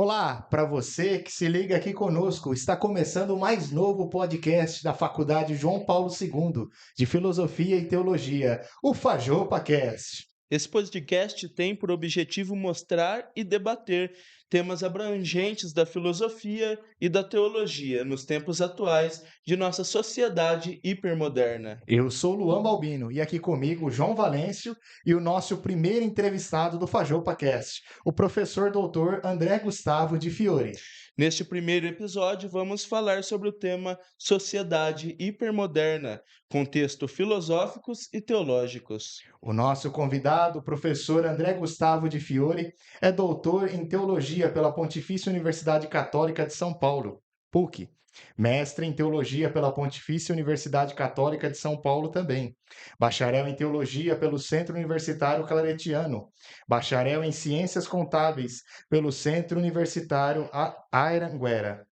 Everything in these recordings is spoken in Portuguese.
Olá, para você que se liga aqui conosco, está começando o mais novo podcast da Faculdade João Paulo II de Filosofia e Teologia, o FajopaCast. Esse podcast tem por objetivo mostrar e debater temas abrangentes da filosofia e da teologia nos tempos atuais de nossa sociedade hipermoderna. Eu sou Luan Balbino e aqui comigo o João Valêncio e o nosso primeiro entrevistado do FajopaCast, o professor doutor André Gustavo de Fiore. Neste primeiro episódio, vamos falar sobre o tema Sociedade Hipermoderna, contextos filosóficos e teológicos. O nosso convidado, o professor André Gustavo de Fiore, é doutor em teologia pela Pontifícia Universidade Católica de São Paulo, PUC. Mestre em teologia pela Pontifícia Universidade Católica de São Paulo também. Bacharel em teologia pelo Centro Universitário Claretiano. Bacharel em ciências contábeis pelo Centro Universitário Anhanguera.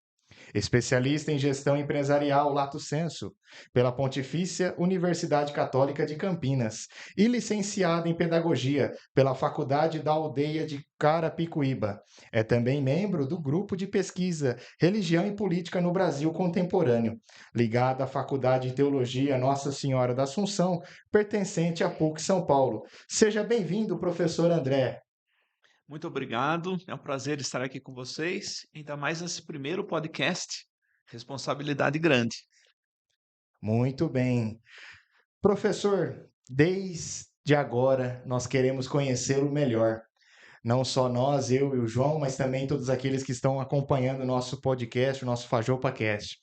Especialista em gestão empresarial Lato Sensu, pela Pontifícia Universidade Católica de Campinas, e licenciado em pedagogia pela Faculdade da Aldeia de Carapicuíba. É também membro do grupo de pesquisa Religião e Política no Brasil Contemporâneo, ligado à Faculdade de Teologia Nossa Senhora da Assunção, pertencente à PUC São Paulo. Seja bem-vindo, professor André. Muito obrigado, é um prazer estar aqui com vocês, ainda mais nesse primeiro podcast, responsabilidade grande. Muito bem. Professor, desde agora nós queremos conhecê-lo melhor. Não só nós, eu e o João, mas também todos aqueles que estão acompanhando o nosso podcast, o nosso FajopaCast.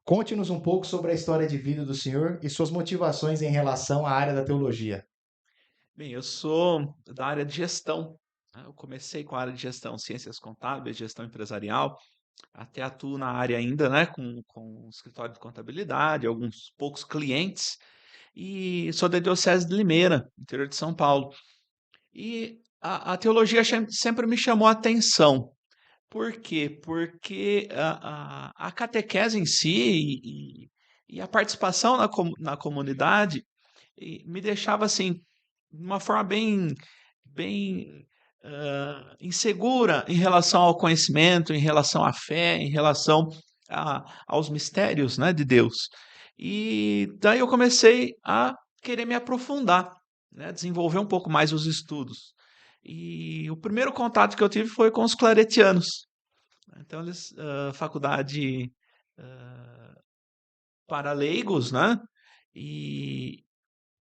Conte-nos um pouco sobre a história de vida do senhor e suas motivações em relação à área da teologia. Bem, eu sou da área de gestão, né? Eu comecei com a área de gestão, ciências contábeis, gestão empresarial, até atuo na área ainda, né, com escritório de contabilidade, alguns poucos clientes, e sou da Diocese de Limeira, interior de São Paulo. E a teologia sempre me chamou a atenção. Por quê? Porque a catequese em si e a participação na comunidade me deixava assim, de uma forma bem insegura em relação ao conhecimento, em relação à fé, em relação aos mistérios, né, de Deus. E daí eu comecei a querer me aprofundar, né, desenvolver um pouco mais os estudos. E o primeiro contato que eu tive foi com os claretianos. Então, eles, faculdade para leigos, né? E,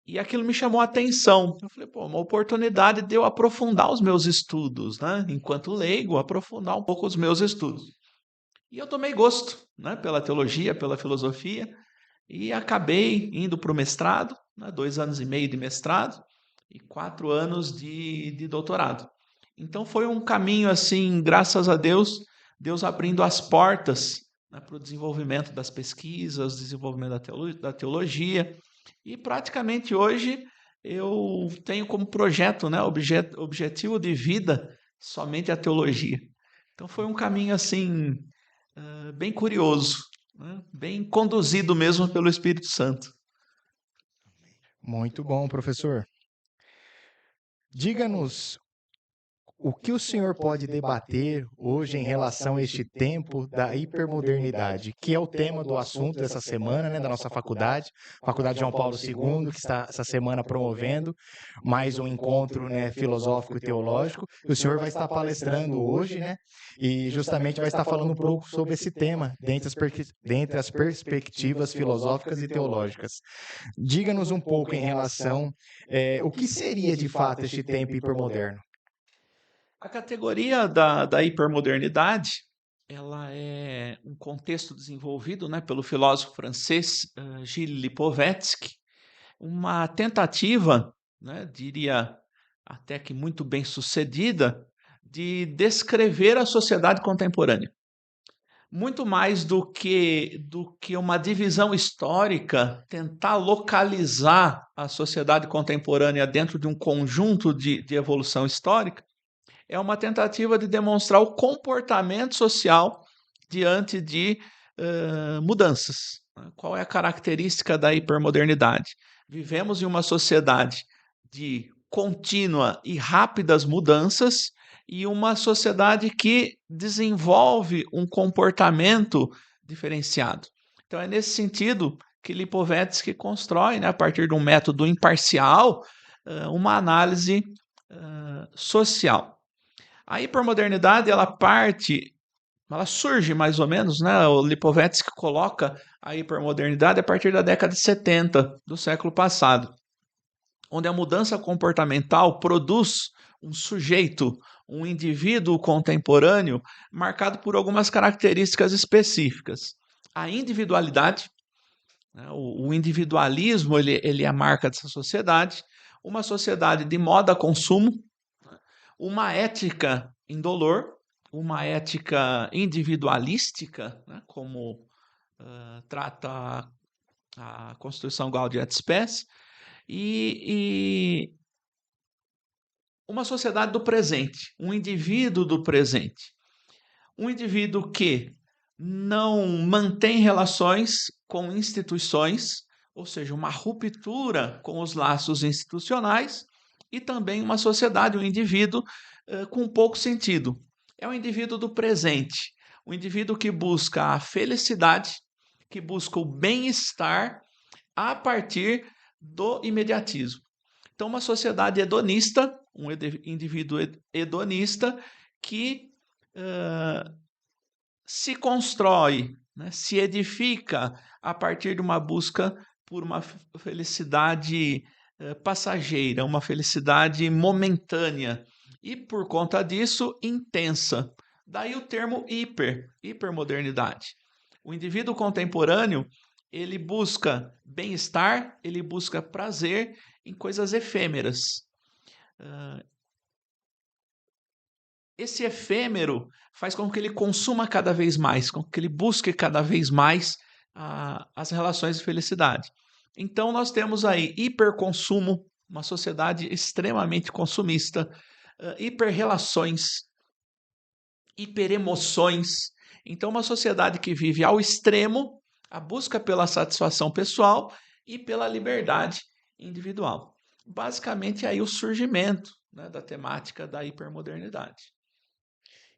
e aquilo me chamou a atenção. Eu falei, pô, uma oportunidade de eu aprofundar os meus estudos, né? Enquanto leigo, aprofundar um pouco os meus estudos. E eu tomei gosto, né? Pela teologia, pela filosofia, e acabei indo para o mestrado, né? 2 anos e meio de mestrado e 4 anos de doutorado. Então foi um caminho assim, graças a Deus, Deus abrindo as portas, né, para o desenvolvimento das pesquisas, desenvolvimento da teologia. E praticamente hoje eu tenho como projeto, né, objetivo de vida somente a teologia. Então foi um caminho assim bem curioso, né, bem conduzido mesmo pelo Espírito Santo. Muito bom, professor. Diga-nos o que o senhor pode debater hoje em relação a este tempo da hipermodernidade, que é o tema do assunto dessa semana, né, da nossa faculdade, Faculdade João Paulo II, que está essa semana promovendo mais um encontro, né, filosófico e teológico. E o senhor vai estar palestrando hoje, né, e justamente vai estar falando um pouco sobre esse tema, dentre as perspectivas filosóficas e teológicas. Diga-nos um pouco em relação o que seria de fato este tempo hipermoderno. A categoria da hipermodernidade, ela é um contexto desenvolvido, né, pelo filósofo francês Gilles Lipovetsky, uma tentativa, né, diria até que muito bem sucedida, de descrever a sociedade contemporânea. Muito mais do que uma divisão histórica, tentar localizar a sociedade contemporânea dentro de um conjunto de evolução histórica, é uma tentativa de demonstrar o comportamento social diante de mudanças. Qual é a característica da hipermodernidade? Vivemos em uma sociedade de contínua e rápidas mudanças e uma sociedade que desenvolve um comportamento diferenciado. Então, é nesse sentido que Lipovetsky constrói, né, a partir de um método imparcial, uma análise social. A hipermodernidade ela surge mais ou menos, né? O Lipovetsky coloca a hipermodernidade a partir da década de 70 do século passado, onde a mudança comportamental produz um sujeito, um indivíduo contemporâneo marcado por algumas características específicas. A individualidade, né? O individualismo, ele é a marca dessa sociedade, uma sociedade de moda consumo, uma ética indolor, uma ética individualística, né, como trata a Constituição Gaudium et Spes, e uma sociedade do presente, um indivíduo do presente. Um indivíduo que não mantém relações com instituições, ou seja, uma ruptura com os laços institucionais, e também uma sociedade, um indivíduo com pouco sentido. É um indivíduo do presente, um indivíduo que busca a felicidade, que busca o bem-estar a partir do imediatismo. Então, uma sociedade hedonista, um indivíduo hedonista que se constrói, né, se edifica a partir de uma busca por uma felicidade passageira, uma felicidade momentânea e, por conta disso, intensa. Daí o termo hipermodernidade. O indivíduo contemporâneo, ele busca bem-estar, ele busca prazer em coisas efêmeras. Esse efêmero faz com que ele consuma cada vez mais, com que ele busque cada vez mais as relações de felicidade. Então, nós temos aí hiperconsumo, uma sociedade extremamente consumista, hiperrelações, hiperemoções. Então, uma sociedade que vive ao extremo a busca pela satisfação pessoal e pela liberdade individual. Basicamente, aí o surgimento, né, da temática da hipermodernidade.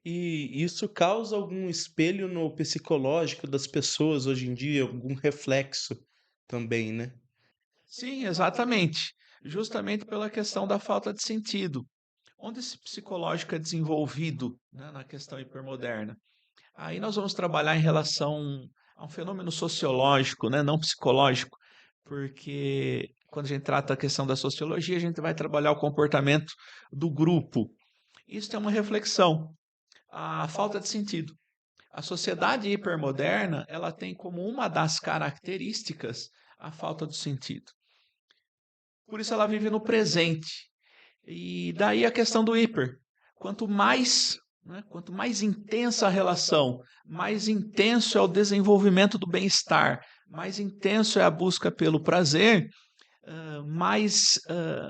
E isso causa algum espelho no psicológico das pessoas hoje em dia, algum reflexo também, né? Sim, exatamente. Justamente pela questão da falta de sentido. Onde esse psicológico é desenvolvido, né, na questão hipermoderna? Aí nós vamos trabalhar em relação a um fenômeno sociológico, né, não psicológico, porque quando a gente trata a questão da sociologia, a gente vai trabalhar o comportamento do grupo. Isso é uma reflexão, a falta de sentido. A sociedade hipermoderna, ela tem como uma das características a falta do sentido. Por isso ela vive no presente. E daí a questão do hiper. Quanto mais, né, quanto mais intensa a relação, mais intenso é o desenvolvimento do bem-estar, mais intenso é a busca pelo prazer, mais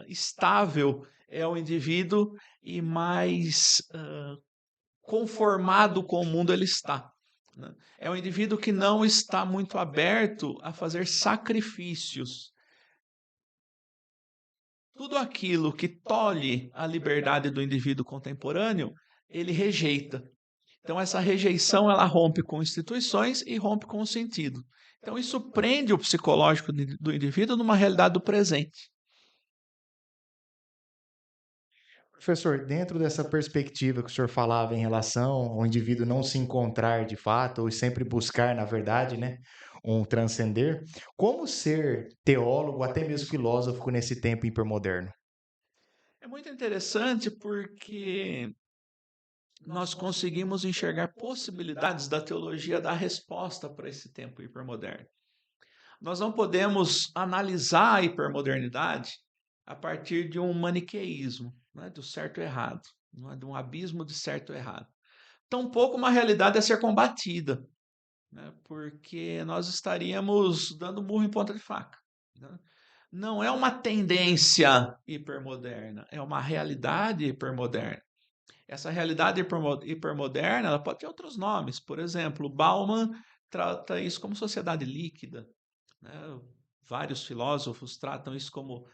estável é o indivíduo e mais conformado com o mundo ele está. Né? É um indivíduo que não está muito aberto a fazer sacrifícios. Tudo aquilo que tolhe a liberdade do indivíduo contemporâneo, ele rejeita. Então, essa rejeição ela rompe com instituições e rompe com o sentido. Então, isso prende o psicológico do indivíduo numa realidade do presente. Professor, dentro dessa perspectiva que o senhor falava em relação ao indivíduo não se encontrar de fato, ou sempre buscar, na verdade, né, um transcender, como ser teólogo, até mesmo filósofo nesse tempo hipermoderno? É muito interessante porque nós conseguimos enxergar possibilidades da teologia dar resposta para esse tempo hipermoderno. Nós não podemos analisar a hipermodernidade a partir de um maniqueísmo, né, do certo e errado, não é, de um abismo de certo e errado. Tampouco uma realidade a ser combatida, né, porque nós estaríamos dando murro em ponta de faca. Né? Não é uma tendência hipermoderna, é uma realidade hipermoderna. Essa realidade hipermoderna ela pode ter outros nomes. Por exemplo, Bauman trata isso como sociedade líquida. Né? Vários filósofos tratam isso como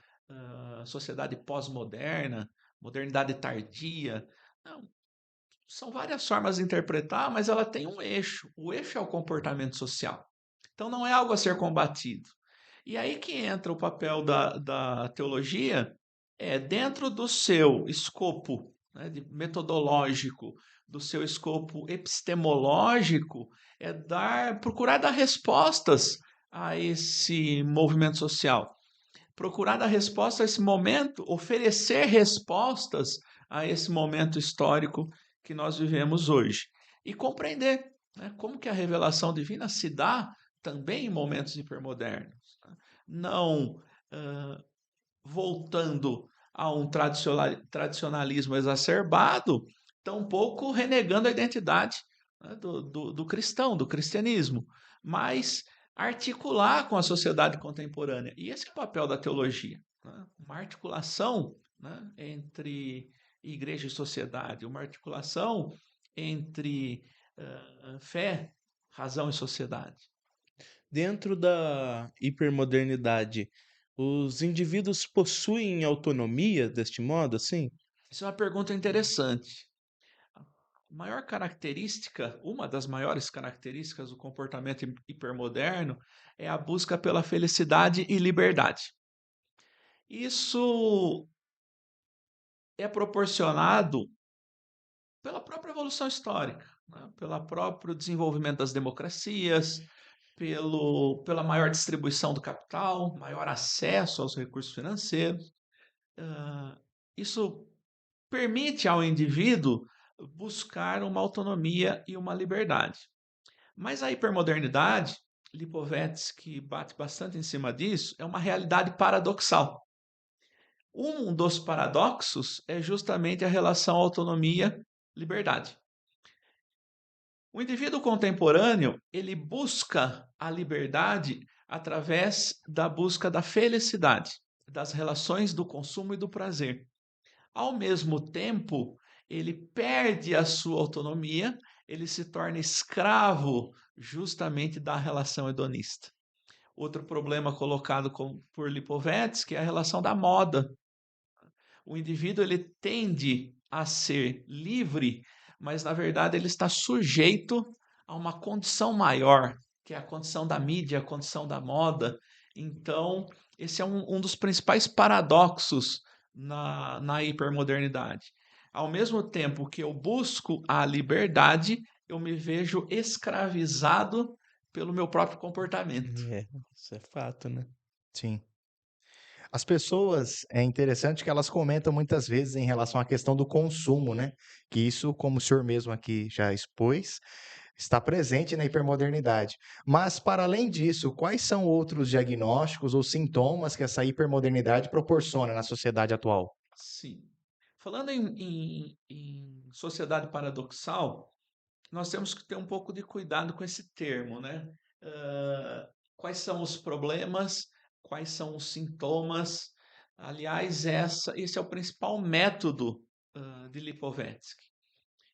sociedade pós-moderna, modernidade tardia. Não, são várias formas de interpretar, mas ela tem um eixo. O eixo é o comportamento social. Então não é algo a ser combatido. E aí que entra o papel da teologia, dentro do seu escopo, né, metodológico, do seu escopo epistemológico, procurar dar respostas a esse movimento social, procurar dar resposta a esse momento, oferecer respostas a esse momento histórico que nós vivemos hoje. E compreender, né, como que a revelação divina se dá também em momentos hipermodernos. Tá? Não voltando a um tradicionalismo exacerbado, tampouco renegando a identidade, né, do cristão, do cristianismo, mas articular com a sociedade contemporânea. E esse é o papel da teologia, né? Uma articulação, né, entre igreja e sociedade, uma articulação entre fé, razão e sociedade. Dentro da hipermodernidade, os indivíduos possuem autonomia deste modo, assim? Isso é uma pergunta interessante. A maior característica, uma das maiores características do comportamento hipermoderno é a busca pela felicidade e liberdade. Isso é proporcionado pela própria evolução histórica, né? Pelo próprio desenvolvimento das democracias, pela maior distribuição do capital, maior acesso aos recursos financeiros. Isso permite ao indivíduo buscar uma autonomia e uma liberdade. Mas a hipermodernidade, Lipovetsky bate bastante em cima disso, é uma realidade paradoxal. Um dos paradoxos é justamente a relação autonomia-liberdade. O indivíduo contemporâneo, ele busca a liberdade através da busca da felicidade, das relações do consumo e do prazer. Ao mesmo tempo, ele perde a sua autonomia, ele se torna escravo justamente da relação hedonista. Outro problema colocado por Lipovetsky é a relação da moda. O indivíduo ele tende a ser livre, mas na verdade ele está sujeito a uma condição maior, que é a condição da mídia, a condição da moda. Então, esse é um dos principais paradoxos na hipermodernidade. Ao mesmo tempo que eu busco a liberdade, eu me vejo escravizado pelo meu próprio comportamento. Isso é fato, né? Sim. As pessoas, é interessante que elas comentam muitas vezes em relação à questão do consumo, né? Que isso, como o senhor mesmo aqui já expôs, está presente na hipermodernidade. Mas, para além disso, quais são outros diagnósticos ou sintomas que essa hipermodernidade proporciona na sociedade atual? Sim. Falando em sociedade paradoxal, nós temos que ter um pouco de cuidado com esse termo, né? Quais são os problemas, quais são os sintomas? Aliás, esse é o principal método de Lipovetsky.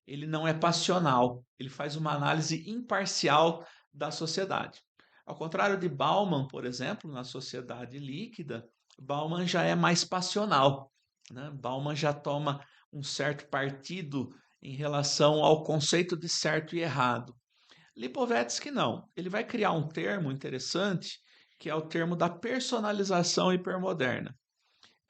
Ele não é passional, ele faz uma análise imparcial da sociedade. Ao contrário de Bauman, por exemplo, na sociedade líquida, Bauman já é mais passional, né? Bauman já toma um certo partido em relação ao conceito de certo e errado. Lipovetsky não. Ele vai criar um termo interessante, que é o termo da personalização hipermoderna.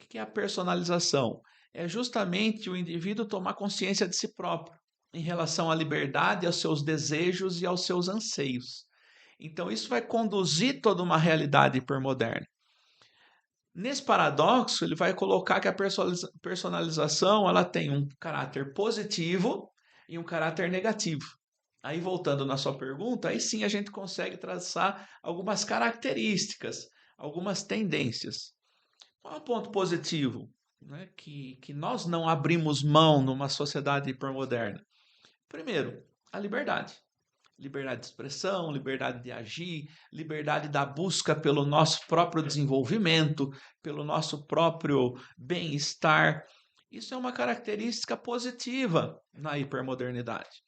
O que é a personalização? É justamente o indivíduo tomar consciência de si próprio em relação à liberdade, aos seus desejos e aos seus anseios. Então, isso vai conduzir toda uma realidade hipermoderna. Nesse paradoxo, ele vai colocar que a personalização ela tem um caráter positivo e um caráter negativo. Aí, voltando na sua pergunta, aí sim a gente consegue traçar algumas características, algumas tendências. Qual é o ponto positivo, né, que nós não abrimos mão numa sociedade hipermoderna? Primeiro, a liberdade. Liberdade de expressão, liberdade de agir, liberdade da busca pelo nosso próprio desenvolvimento, pelo nosso próprio bem-estar. Isso é uma característica positiva na hipermodernidade.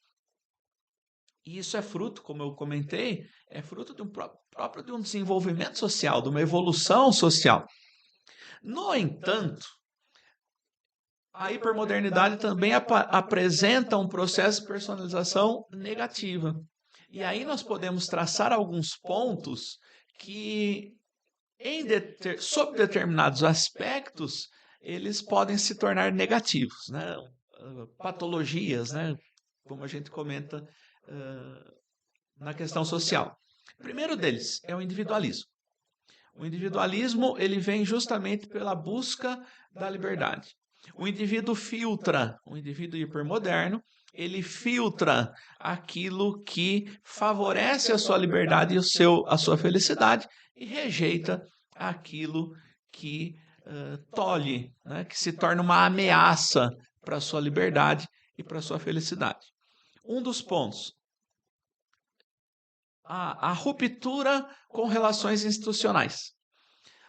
E isso é fruto, como eu comentei, é fruto de próprio de um desenvolvimento social, de uma evolução social. No entanto, a hipermodernidade também apresenta um processo de personalização negativa. E aí nós podemos traçar alguns pontos que, sob determinados aspectos, eles podem se tornar negativos, né? Patologias, né? Como a gente comenta na questão social. O primeiro deles é o individualismo. O individualismo ele vem justamente pela busca da liberdade. O indivíduo hipermoderno, ele filtra aquilo que favorece a sua liberdade e a sua felicidade e rejeita aquilo que tolhe, né, que se torna uma ameaça para a sua liberdade e para a sua felicidade. Um dos pontos, a ruptura com relações institucionais.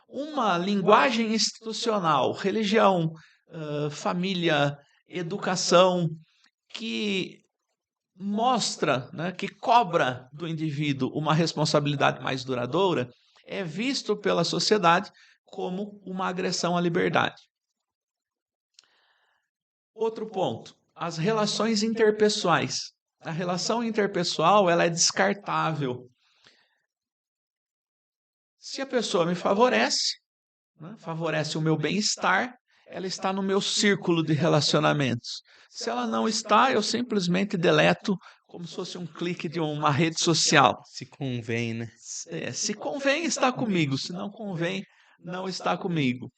Uma linguagem institucional, religião, família, educação, que mostra, né, que cobra do indivíduo uma responsabilidade mais duradoura, é visto pela sociedade como uma agressão à liberdade. Outro ponto, as relações interpessoais. A relação interpessoal ela é descartável. Se a pessoa me favorece, né, favorece o meu bem-estar, ela está no meu círculo de relacionamentos. Se ela não está, eu simplesmente deleto como se fosse um clique de uma rede social. Se convém, né? Se convém, está comigo. Se não convém, não está comigo.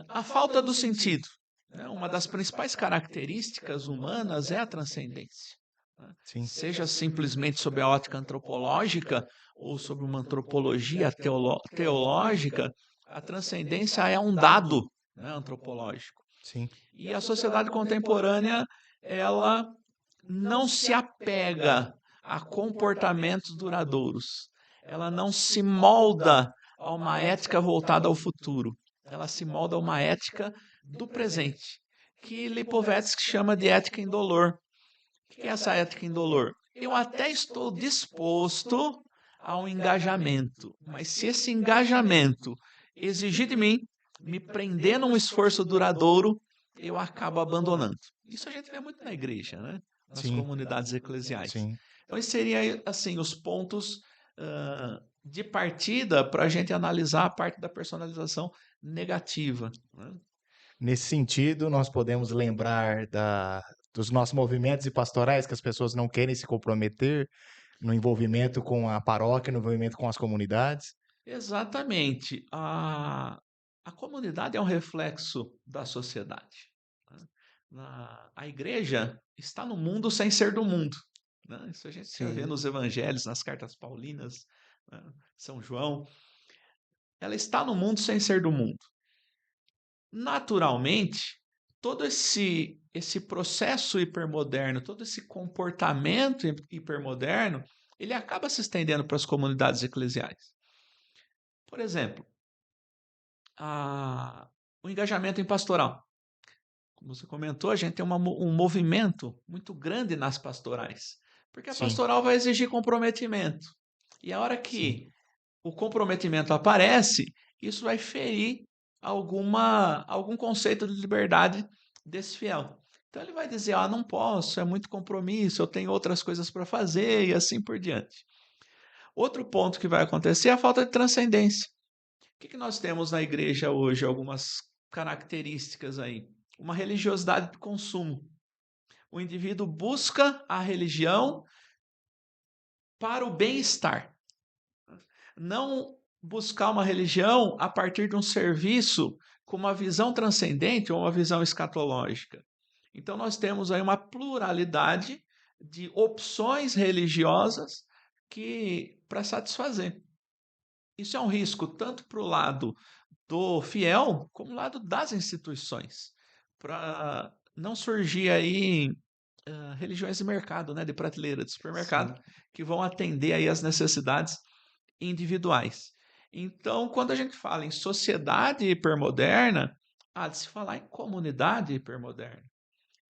A falta do sentido. Né? Uma das principais características humanas é a transcendência. Né? Seja simplesmente sob a ótica antropológica ou sob uma antropologia teológica, a transcendência é um dado, né, antropológico. Sim. E a sociedade contemporânea, ela não se apega a comportamentos duradouros. Ela não se molda a uma ética voltada ao futuro. Ela se molda a uma ética do presente, que Lipovetsky chama de ética indolor. O que é essa ética indolor? Eu até estou disposto a um engajamento, mas se esse engajamento exigir de mim, me prender num esforço duradouro, eu acabo abandonando. Isso a gente vê muito na igreja, né? Nas comunidades eclesiais. Sim. Então, esses seriam assim, os pontos de partida para a gente analisar a parte da personalização negativa. Né? Nesse sentido, nós podemos lembrar dos nossos movimentos e pastorais que as pessoas não querem se comprometer no envolvimento com a paróquia, no envolvimento com as comunidades. Exatamente. A comunidade é um reflexo da sociedade. A igreja está no mundo sem ser do mundo. Né? Isso a gente já vê nos evangelhos, nas cartas paulinas, né? São João. Ela está no mundo sem ser do mundo. Naturalmente, todo esse processo hipermoderno, todo esse comportamento hipermoderno, ele acaba se estendendo para as comunidades eclesiais. Por exemplo, o engajamento em pastoral. Como você comentou, a gente tem um movimento muito grande nas pastorais, porque a pastoral vai exigir comprometimento. E a hora que o comprometimento aparece, isso vai ferir algum conceito de liberdade desse fiel. Então ele vai dizer, não posso, é muito compromisso, eu tenho outras coisas para fazer e assim por diante. Outro ponto que vai acontecer é a falta de transcendência. O que nós temos na igreja hoje? Algumas características aí. Uma religiosidade de consumo. O indivíduo busca a religião para o bem-estar. Não buscar uma religião a partir de um serviço com uma visão transcendente ou uma visão escatológica. Então nós temos aí uma pluralidade de opções religiosas para satisfazer. Isso é um risco tanto para o lado do fiel como do lado das instituições, para não surgir aí religiões de mercado, né, de prateleira, de supermercado, que vão atender aí as necessidades individuais. Então, quando a gente fala em sociedade hipermoderna, há de se falar em comunidade hipermoderna,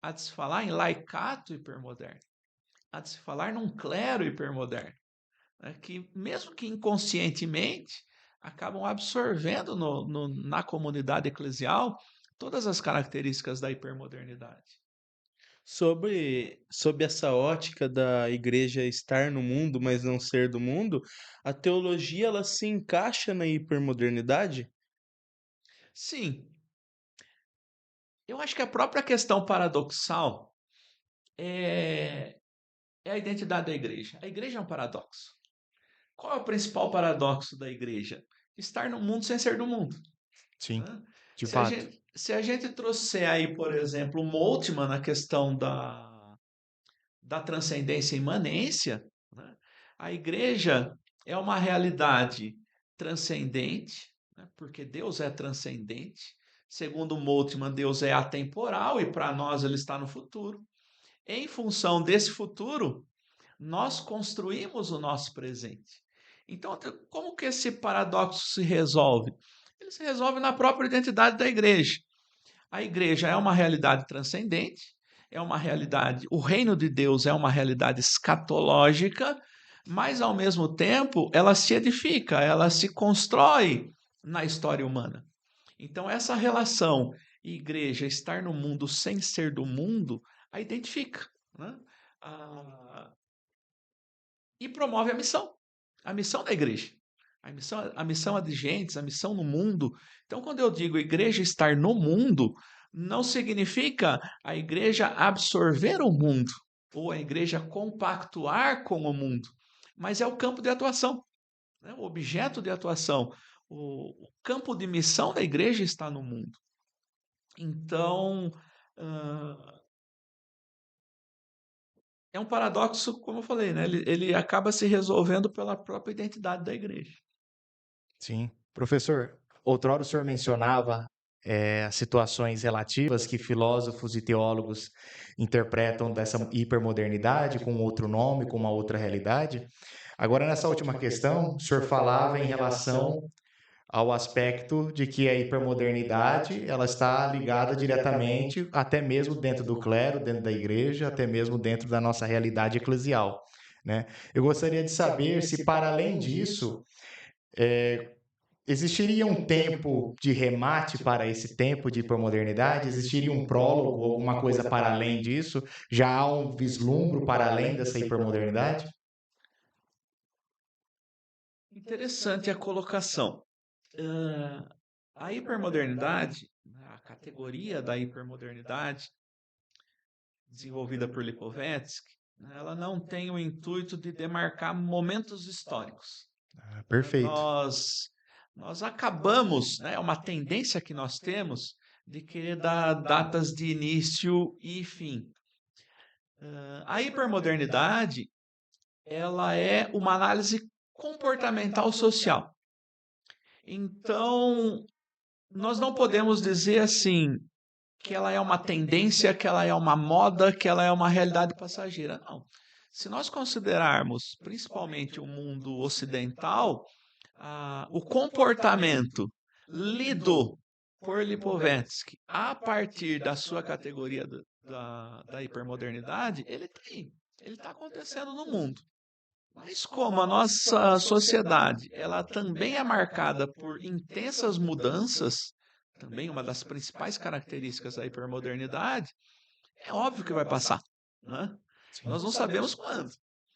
há de se falar em laicato hipermoderno, há de se falar num clero hipermoderno, né, que mesmo que inconscientemente acabam absorvendo na comunidade eclesial todas as características da hipermodernidade. Sob essa ótica da igreja estar no mundo, mas não ser do mundo, a teologia ela se encaixa na hipermodernidade? Sim, eu acho que a própria questão paradoxal é, é a identidade da igreja. A igreja é um paradoxo. Qual é o principal paradoxo da igreja? Estar no mundo sem ser do mundo. Sim, Né? de fato. Se a gente trouxer aí, por exemplo, o Moltmann na questão da transcendência e imanência, né? A igreja é uma realidade transcendente, né? Porque Deus é transcendente. Segundo Moltmann, Deus é atemporal e para nós ele está no futuro. Em função desse futuro, nós construímos o nosso presente. Então, como que esse paradoxo se resolve? Ele se resolve na própria identidade da igreja. A igreja é uma realidade transcendente, é uma realidade, o reino de Deus é uma realidade escatológica, mas ao mesmo tempo ela se edifica, ela se constrói na história humana. Então, essa relação igreja estar no mundo sem ser do mundo, a identifica, né? E promove a missão da igreja, a missão adigentes, a missão no mundo. Então, quando eu digo igreja estar no mundo, não significa a igreja absorver o mundo ou a igreja compactuar com o mundo, mas é o campo de atuação, né? O objeto de atuação, o campo de missão da igreja está no mundo. Então, é um paradoxo, como eu falei, né? Ele acaba se resolvendo pela própria identidade da igreja. Sim. Professor, outrora o senhor mencionava situações relativas que filósofos e teólogos interpretam dessa hipermodernidade com outro nome, com uma outra realidade. Agora, nessa última questão, o senhor falava em relação ao aspecto de que a hipermodernidade ela está ligada diretamente, até mesmo dentro do clero, dentro da igreja, até mesmo dentro da nossa realidade eclesial, né? Eu gostaria de saber se, para além disso, existiria um tempo de remate para esse tempo de hipermodernidade? Existiria um prólogo, alguma coisa para além disso? Já há um vislumbre para além dessa hipermodernidade? Interessante a colocação. A hipermodernidade, né, a categoria da hipermodernidade, desenvolvida por Lipovetsky, né, ela não tem o intuito de demarcar momentos históricos. Perfeito. Nós acabamos, né, é uma tendência que nós temos de querer dar datas de início e fim. A hipermodernidade, ela é uma análise comportamental social. Então, nós não podemos dizer assim que ela é uma tendência, que ela é uma moda, que ela é uma realidade passageira. Não. Se nós considerarmos principalmente o mundo ocidental, o comportamento lido por Lipovetsky a partir da sua categoria da hipermodernidade, ele está acontecendo no mundo. Mas como a nossa sociedade ela também é marcada por intensas mudanças, também uma das principais características da hipermodernidade, é óbvio que vai passar, né? Nós não sabemos quando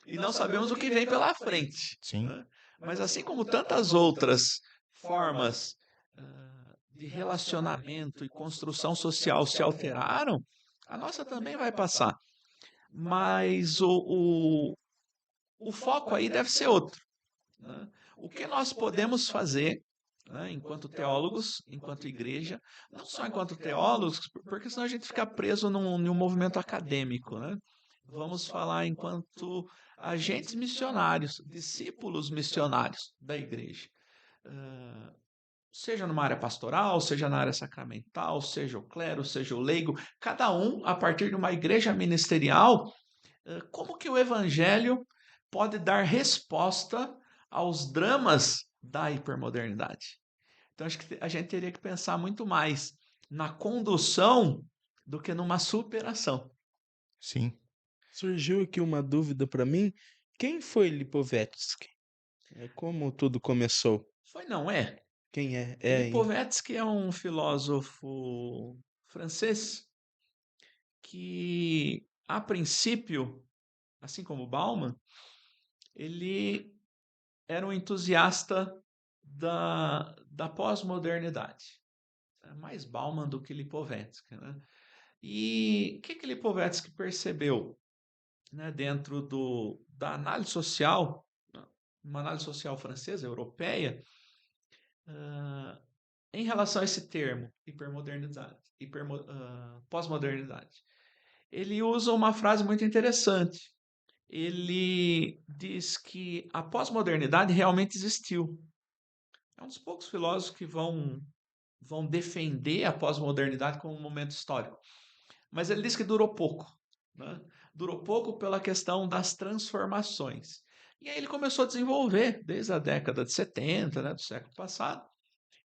e não sabemos o que vem pela frente, Sim. né? Mas assim como tantas outras formas de relacionamento e construção social se alteraram, a nossa também vai passar. Mas o foco aí deve ser outro, né? O que nós podemos fazer, né, enquanto teólogos, enquanto igreja, não só enquanto teólogos, porque senão a gente fica preso num movimento acadêmico, né? Vamos falar enquanto agentes missionários, discípulos missionários da igreja. Seja numa área pastoral, seja na área sacramental, seja o clero, seja o leigo, cada um, a partir de uma igreja ministerial, como que o evangelho pode dar resposta aos dramas da hipermodernidade? Então, acho que a gente teria que pensar muito mais na condução do que numa superação. Sim. Surgiu aqui uma dúvida para mim. Quem foi Lipovetsky? Como tudo começou? Foi, não é? Quem é? O É ainda. Lipovetsky é um filósofo francês que, a princípio, assim como Bauman, ele era um entusiasta da pós-modernidade. É mais Bauman do que Lipovetsky, né? E o que Lipovetsky percebeu, né, dentro da análise social, né, uma análise social francesa, europeia, ah, em relação a esse termo, hipermodernidade, pós-modernidade? Ele usa uma frase muito interessante. Ele diz que a pós-modernidade realmente existiu. É um dos poucos filósofos que vão defender a pós-modernidade como um momento histórico. Mas ele diz que durou pouco, né? Durou pouco pela questão das transformações. E aí ele começou a desenvolver, desde a década de 70, né, do século passado,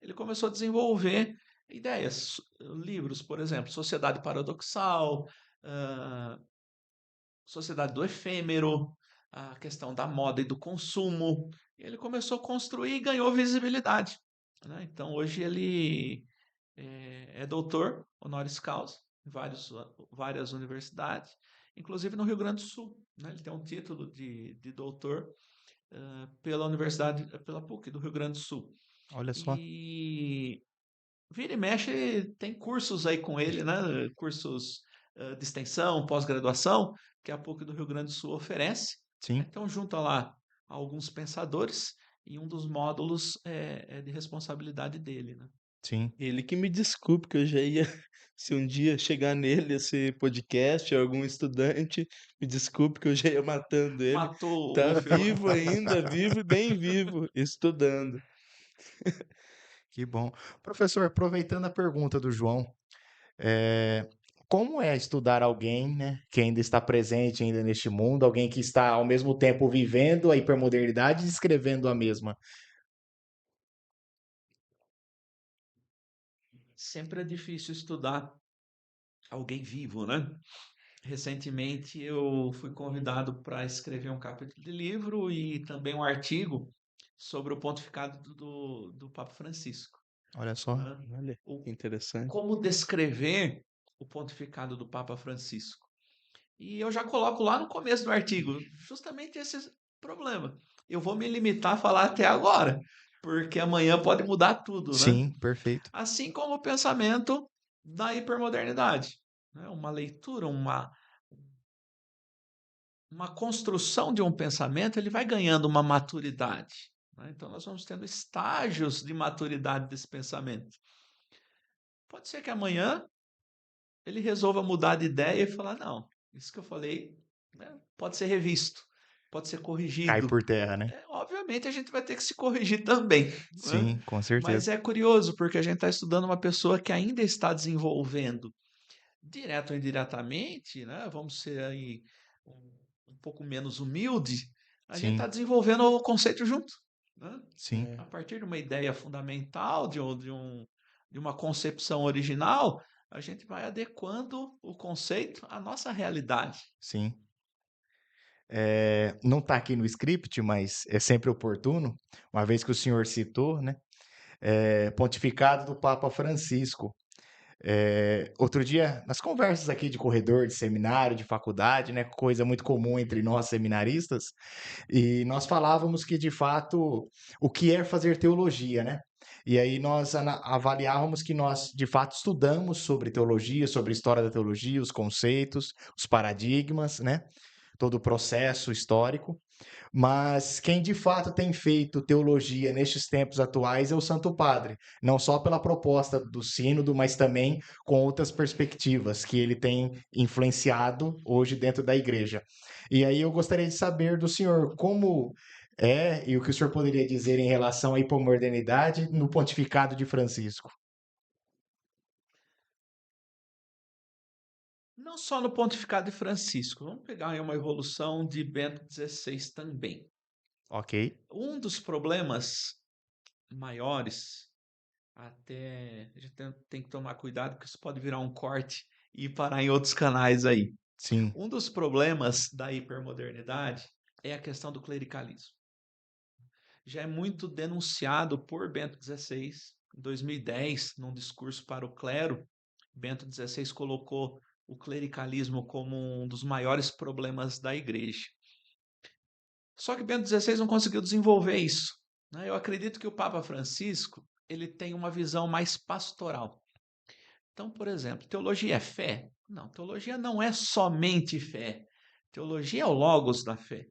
ele começou a desenvolver ideias, livros, por exemplo, Sociedade Paradoxal, uh, Sociedade do Efêmero, a questão da moda e do consumo. Ele começou a construir e ganhou visibilidade, né? Então, hoje ele é doutor honoris causa em várias universidades, inclusive no Rio Grande do Sul, né? Ele tem um título de doutor pela Universidade, pela PUC do Rio Grande do Sul. Olha só. E vira e mexe, tem cursos aí com ele, né? Cursos de extensão, pós-graduação, que a PUC do Rio Grande do Sul oferece. Sim, Então, junta lá alguns pensadores e um dos módulos é de responsabilidade dele, né? sim. Ele que me desculpe, que eu já ia, se um dia chegar nele esse podcast, algum estudante, me desculpe que eu já ia matando ele. Matou o Tá filho. vivo ainda, vivo e bem vivo, estudando. Que bom. Professor, aproveitando a pergunta do João, eh, como é estudar alguém, né, que ainda está presente ainda neste mundo, alguém que está ao mesmo tempo vivendo a hipermodernidade e escrevendo a mesma? Sempre é difícil estudar alguém vivo, né? Recentemente eu fui convidado para escrever um capítulo de livro e também um artigo sobre o pontificado do Papa Francisco, Olha só. né? Olha, O, que interessante. como descrever o pontificado do Papa Francisco? E eu já coloco lá no começo do artigo justamente esse problema. Eu vou me limitar a falar até agora, porque amanhã pode mudar tudo, né? Sim, perfeito. Assim como o pensamento da hipermodernidade, né? Uma leitura, uma construção de um pensamento, ele vai ganhando uma maturidade, né? Então, nós vamos tendo estágios de maturidade desse pensamento. Pode ser que amanhã ele resolva mudar de ideia e falar: não, isso que eu falei, né, pode ser revisto, pode ser Cai corrigido. por terra, né? Obviamente, a gente vai ter que se corrigir também, né? Sim, com Mas certeza. é curioso, porque a gente está estudando uma pessoa que ainda está desenvolvendo, direto ou indiretamente, né? Vamos ser aí um pouco menos humilde, a gente está Sim, desenvolvendo o conceito junto, né? sim, A partir de uma ideia fundamental, de uma concepção original, a gente vai adequando o conceito à nossa realidade. sim. Não está aqui no script, mas é sempre oportuno, uma vez que o senhor citou, né? Pontificado do Papa Francisco. Outro dia, nas conversas aqui de corredor, de seminário, de faculdade, né? Coisa muito comum entre nós seminaristas, e nós falávamos que, de fato, o que é fazer teologia, né? E aí nós avaliávamos que nós, de fato, estudamos sobre teologia, sobre a história da teologia, os conceitos, os paradigmas, né? Todo o processo histórico. Mas quem de fato tem feito teologia nestes tempos atuais é o Santo Padre, não só pela proposta do Sínodo, mas também com outras perspectivas que ele tem influenciado hoje dentro da igreja. E aí eu gostaria de saber do senhor como é e o que o senhor poderia dizer em relação à hipomodernidade no pontificado de Francisco. Não só no pontificado de Francisco, vamos pegar aí uma evolução de Bento XVI também. Ok? Um dos problemas maiores, até a gente tem que tomar cuidado, porque isso pode virar um corte e parar em outros canais aí. Sim, Um dos problemas da hipermodernidade é a questão do clericalismo. já é muito denunciado por Bento XVI. Em 2010, num discurso para o clero, Bento XVI colocou o clericalismo como um dos maiores problemas da igreja. Só que Bento XVI não conseguiu desenvolver isso, né? Eu acredito que o Papa Francisco ele tem uma visão mais pastoral. Então, por exemplo, teologia é fé? Não, teologia não é somente fé. Teologia é o logos da fé.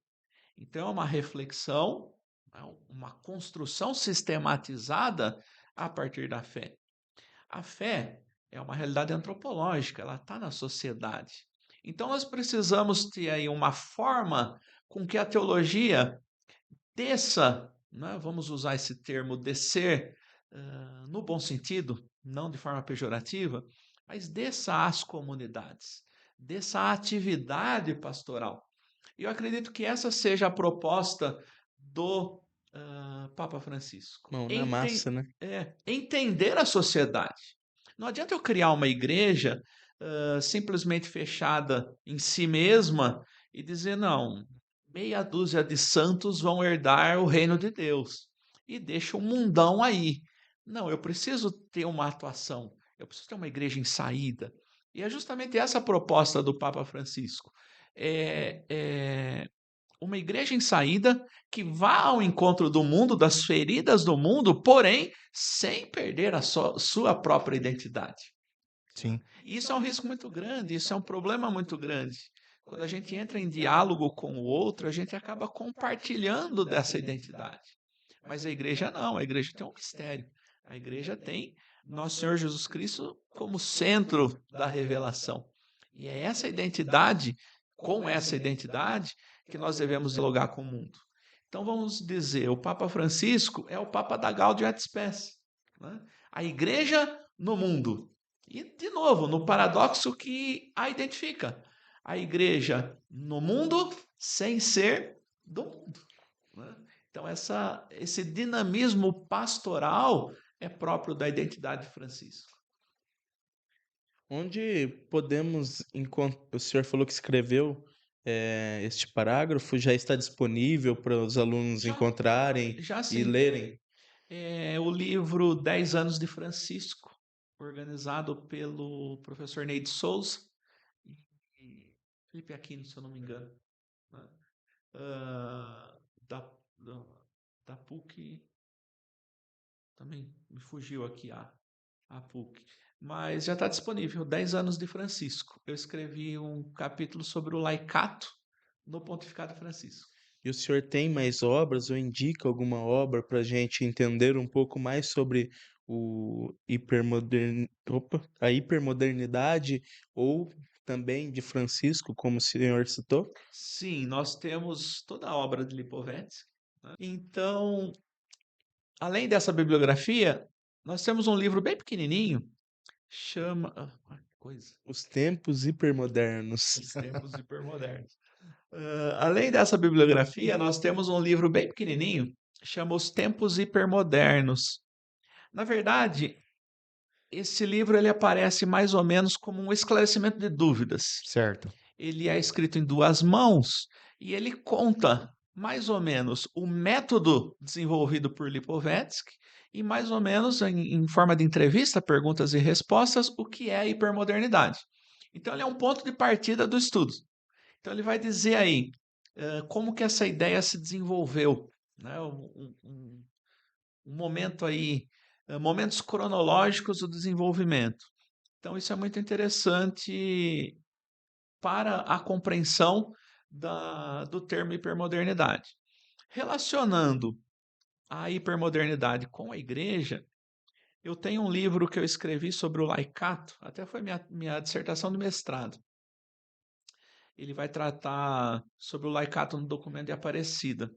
Então, é uma reflexão, é uma construção sistematizada a partir da fé. A fé é uma realidade antropológica, ela está na sociedade. Então, nós precisamos ter aí uma forma com que a teologia desça, né? Vamos usar esse termo descer no bom sentido, não de forma pejorativa, mas desça às comunidades, desça à atividade pastoral. E eu acredito que essa seja a proposta do Papa Francisco. Mão na massa, né? Entender a sociedade. Não adianta eu criar uma igreja simplesmente fechada em si mesma e dizer, não, meia dúzia de santos vão herdar o reino de Deus. E deixa o mundão aí. Não, eu preciso ter uma atuação, eu preciso ter uma igreja em saída. E é justamente essa a proposta do Papa Francisco. É uma igreja em saída que vá ao encontro do mundo, das feridas do mundo, porém sem perder a sua própria identidade. Sim. Isso é um risco muito grande, isso é um problema muito grande. Quando a gente entra em diálogo com o outro, a gente acaba compartilhando dessa identidade. Mas a igreja não, a igreja tem um mistério. A igreja tem nosso Senhor Jesus Cristo como centro da revelação. E é essa identidade, com essa identidade, que nós devemos dialogar com o mundo. Então vamos dizer, o Papa Francisco é o Papa da Gaudium et Spes, né? A igreja no mundo. E, de novo, no paradoxo que a identifica. A igreja no mundo sem ser do mundo, né? Então esse dinamismo pastoral é próprio da identidade de Francisco. Onde podemos encontrar. O senhor falou que escreveu este parágrafo, já está disponível para os alunos encontrarem Já e sim. lerem? É o livro 10 anos de Francisco, organizado pelo professor Neide Souza e Felipe Aquino, se eu não me engano, né? Da, da, da PUC, também me fugiu aqui a PUC, mas já está disponível, 10 anos de Francisco. Eu escrevi um capítulo sobre o laicato no Pontificado Francisco. E o senhor tem mais obras ou indica alguma obra para a gente entender um pouco mais sobre a hipermodernidade ou também de Francisco, como o senhor citou? Sim, nós temos toda a obra de Lipovetsky, né? Então, além dessa bibliografia, nós temos um livro bem pequenininho, chama... coisa. Os tempos hipermodernos. Os tempos hipermodernos. Além dessa bibliografia, nós temos um livro bem pequenininho, chama Os Tempos Hipermodernos. Na verdade, esse livro ele aparece mais ou menos como um esclarecimento de dúvidas. Certo. Ele é escrito em 2 mãos e ele conta mais ou menos o método desenvolvido por Lipovetsky e mais ou menos em forma de entrevista, perguntas e respostas, o que é a hipermodernidade. Então ele é um ponto de partida do estudo. Então ele vai dizer aí como que essa ideia se desenvolveu, né? Um momento aí, momentos cronológicos do desenvolvimento. Então isso é muito interessante para a compreensão do termo hipermodernidade. Relacionando a hipermodernidade com a igreja, eu tenho um livro que eu escrevi sobre o laicato, até foi minha dissertação de mestrado. Ele vai tratar sobre o laicato no documento de Aparecida,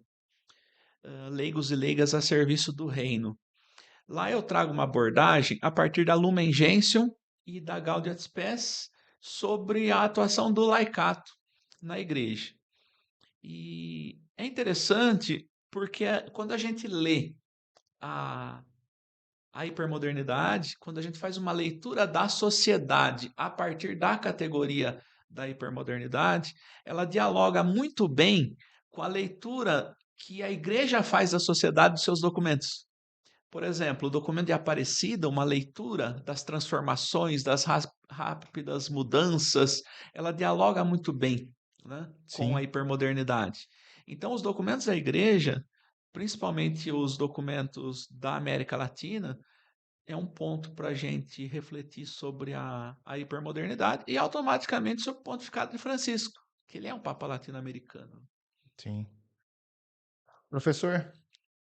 leigos e leigas a serviço do reino. Lá eu trago uma abordagem a partir da Lumen Gentium e da Gaudium et Spes sobre a atuação do laicato na igreja. E é interessante porque quando a gente lê a hipermodernidade, quando a gente faz uma leitura da sociedade a partir da categoria da hipermodernidade, ela dialoga muito bem com a leitura que a igreja faz da sociedade dos seus documentos. Por exemplo, o documento de Aparecida, uma leitura das transformações, das rápidas mudanças, ela dialoga muito bem, né, com a Sim, hipermodernidade. Então, os documentos da igreja, principalmente os documentos da América Latina, é um ponto para a gente refletir sobre a hipermodernidade e automaticamente sobre o pontificado de Francisco, que ele é um Papa latino-americano. sim. Professor,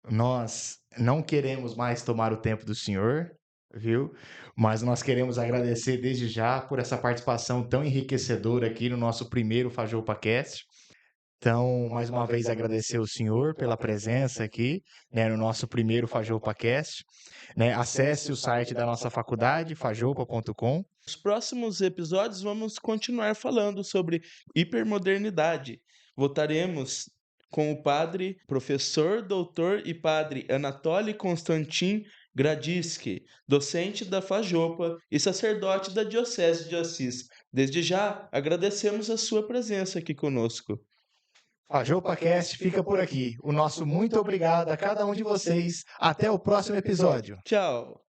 nós não queremos mais tomar o tempo do senhor, viu? Mas nós queremos agradecer desde já por essa participação tão enriquecedora aqui no nosso primeiro FajopaCast. Então, mais uma vez agradecer o senhor pela presença aqui, né, no nosso primeiro FajopaCast, né? Acesse o site da nossa faculdade, fajopa.com. Nos próximos episódios vamos continuar falando sobre hipermodernidade. Voltaremos com o padre, professor, doutor e padre Anatoly Konstantin Gradiski, docente da Fajopa e sacerdote da Diocese de Assis. Desde já, agradecemos a sua presença aqui conosco. FajopaCast fica por aqui. O nosso muito obrigado a cada um de vocês. Até o próximo episódio. Tchau!